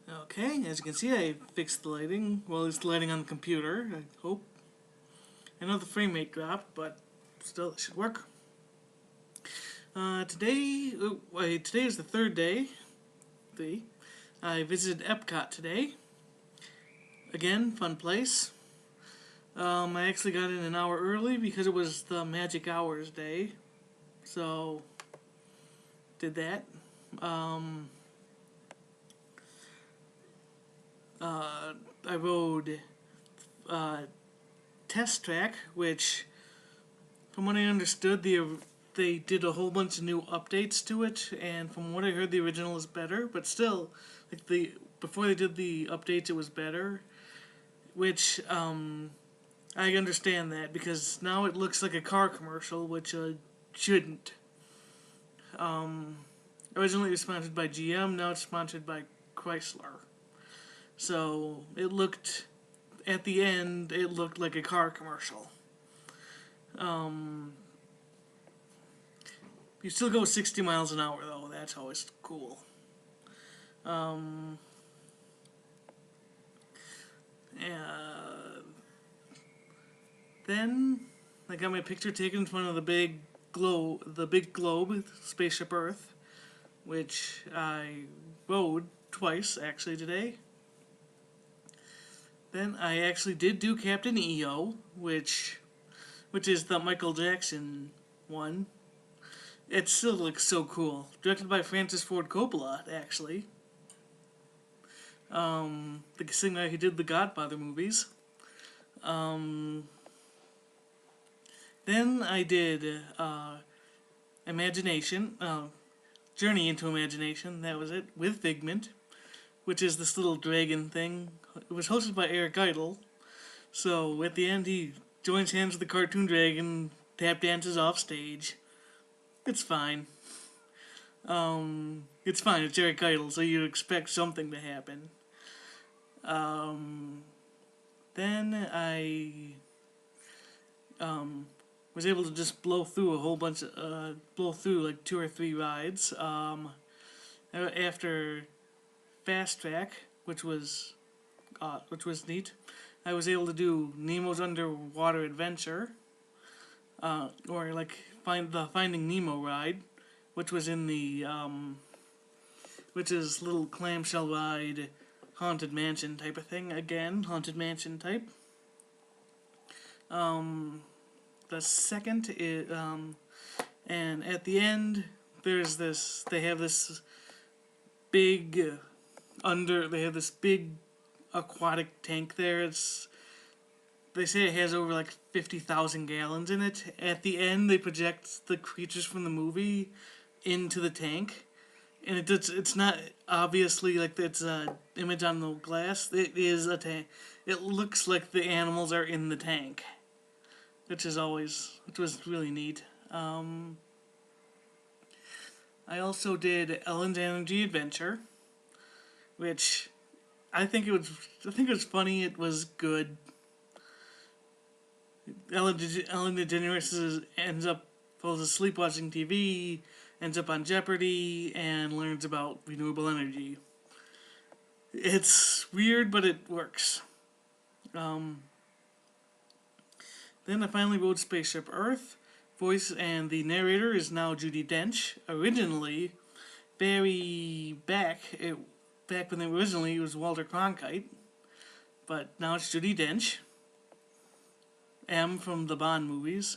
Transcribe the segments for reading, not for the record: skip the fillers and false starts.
Okay, as you can see, I fixed the lighting. Well, it's the lighting on the computer, I hope. I know the frame rate dropped, but still, it should work. Today is the third day. I visited Epcot today. Again, fun place. I actually got in an hour early because it was the Magic Hours day. So, did that. Um, I rode uh, Test Track, which, from what I understood, they did a whole bunch of new updates to it, and from what I heard, the original is better. But still, before they did the updates, it was better. Which I understand that because now it looks like a car commercial, which shouldn't. Originally, it was sponsored by GM. Now it's sponsored by Chrysler. So at the end, it looked like a car commercial. Um, you still go 60 miles an hour though. That's always cool. Um, uh, then I got my picture taken in front of the big globe, Spaceship Earth, which I rode twice actually today. Then I actually did do Captain EO, which is the Michael Jackson one. It still looks so cool. Directed by Francis Ford Coppola, actually. The same guy who did the Godfather movies. Um, then I did Imagination, Journey into Imagination. That was it with Figment, which is this little dragon thing. It was hosted by Eric Idle. So at the end, he joins hands with the cartoon dragon, tap dances off stage. It's fine. It's fine. It's Eric Idle, so you'd expect something to happen. Um, then I was able to just blow through like 2 or 3 rides. After Fast Track, which was neat, I was able to do Nemo's Underwater Adventure, or like Finding Nemo ride, which was in which is little clamshell ride, haunted mansion type of thing. Again, haunted mansion type. The second is and at the end there's this. They have this big They have this big aquatic tank there. They say it has over like 50,000 gallons in it. At the end, they project the creatures from the movie into the tank, and it's not obviously like it's a image on the glass. It is a tank. It looks like the animals are in the tank, which was really neat. I also did Ellen's Energy Adventure, which I think it was funny. It was good. Ellen DeGeneres falls asleep watching TV, ends up on Jeopardy, and learns about renewable energy. It's weird, but it works. Um, then I finally rode Spaceship Earth. Voice and the narrator is now Judi Dench. Originally, back when it was Walter Cronkite, but now it's Judi Dench. M from the Bond movies.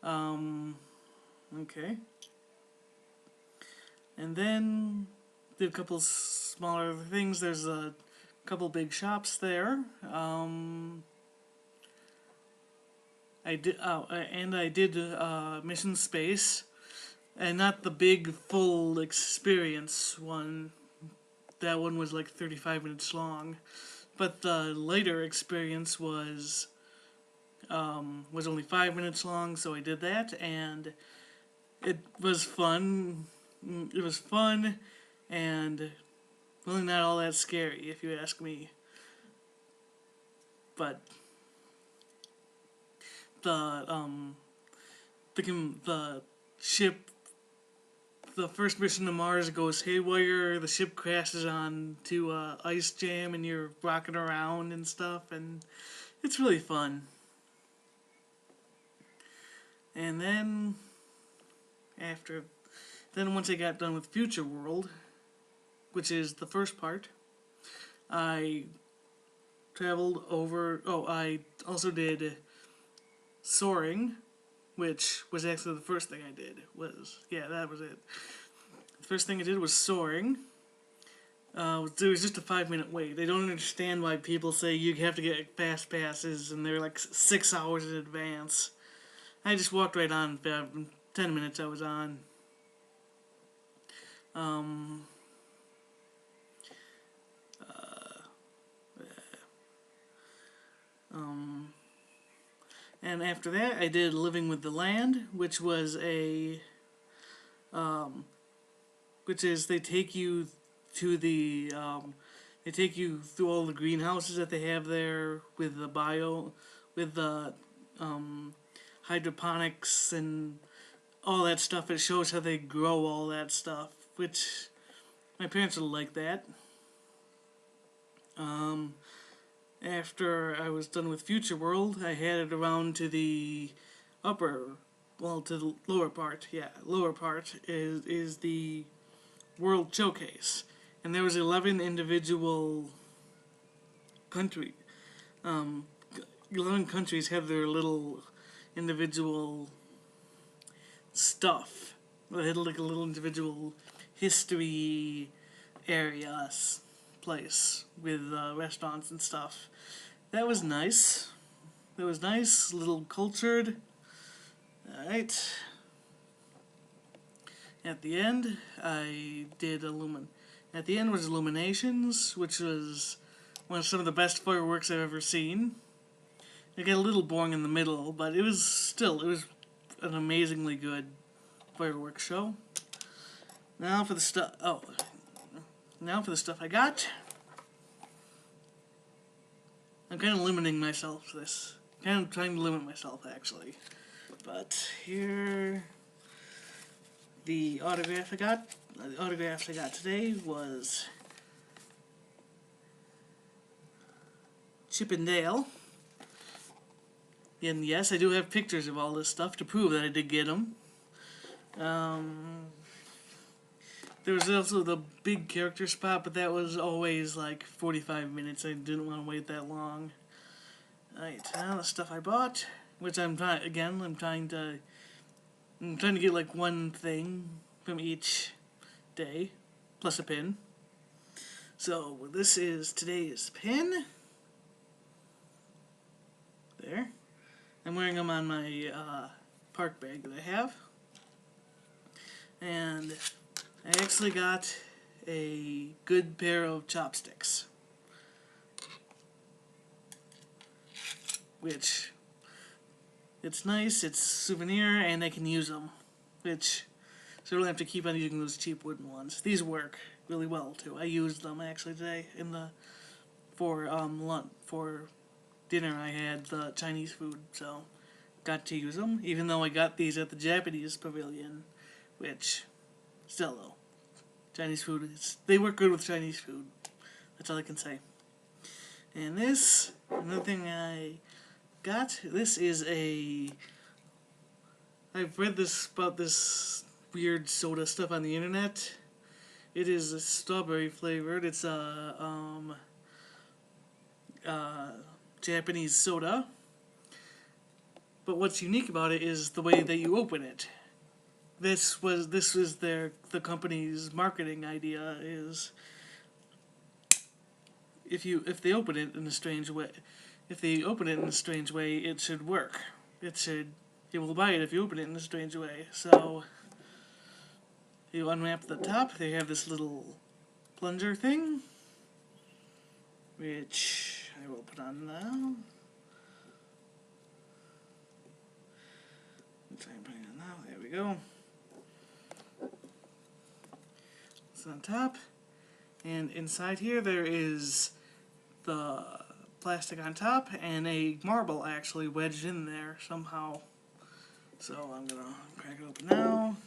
Okay. And then did a couple smaller things. There's a couple big shops there. I did Mission Space, and not the big full experience one. That one was like 35 minutes long, but the later experience was only 5 minutes long. So I did that, and it was fun. It was fun, and really not all that scary, if you ask me. But the the ship the first mission to Mars goes haywire. The ship crashes on to ice jam, and you're rocking around and stuff, and it's really fun. And then once I got done with Future World, which is the first part, I traveled over. Oh, I also did Soaring, which was actually the first thing I did. That was it. The first thing I did was Soaring. There was just a 5-minute wait. They don't understand why people say you have to get fast passes and they're like 6 hours in advance. I just walked right on. 10 minutes I was on. And after that, I did Living with the Land, which was they take you to they take you through all the greenhouses that they have there with the hydroponics and all that stuff. It shows how they grow all that stuff, which my parents will like that. After I was done with Future World, I headed around to the to the lower part. Yeah, lower part is the World Showcase, and there was 11 individual 11 countries have their little individual stuff. They had like a little individual history area place with restaurants and stuff. That was nice. That was nice, a little cultured. Alright. At the end, I did At the end was Illuminations, which was some of the best fireworks I've ever seen. It got a little boring in the middle, but it was an amazingly good fireworks show. Now for the stuff I got. I'm kind of limiting myself to this. Kind of trying to limit myself, actually. But here, the autographs I got today was Chip and Dale. And yes, I do have pictures of all this stuff to prove that I did get them. There was also the big character spot, but that was always like 45 minutes. I didn't want to wait that long. Alright, now the stuff I bought, which I'm trying to get like one thing from each day, plus a pin. So this is today's pin. There. I'm wearing them on my park bag that I have. And I actually got a good pair of chopsticks, which it's nice, it's a souvenir, and I can use them, so I don't have to keep on using those cheap wooden ones. These work really well too. I used them actually today for dinner. I had the Chinese food, so got to use them, even though I got these at the Japanese pavilion, which still though. Chinese food, they work good with Chinese food. That's all I can say. And another thing I got, I've read about this weird soda stuff on the internet. It is a strawberry flavored. It's a Japanese soda. But what's unique about it is the way that you open it. This was the company's marketing idea is if they open it in a strange way, it should work. It will buy it if you open it in a strange way. So you unwrap the top. They have this little plunger thing, which I will put on now. Try and put it on now. There we go. On top, and inside here there is the plastic on top and a marble actually wedged in there somehow. So I'm gonna crack it open now.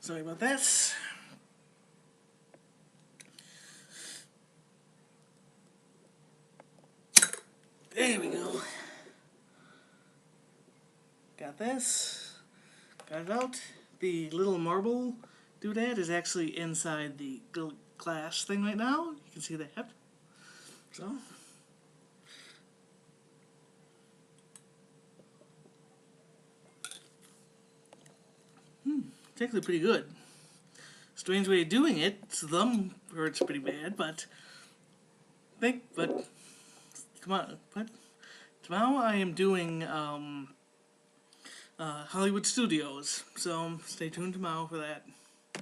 Sorry about that. There we go. Got this. Got it out. The little marble doodad is actually inside the glass thing right now. You can see that. So. It's actually pretty good. Strange way of doing it. Thumb hurts pretty bad, but come on. But tomorrow I am doing Hollywood Studios, so stay tuned tomorrow for that.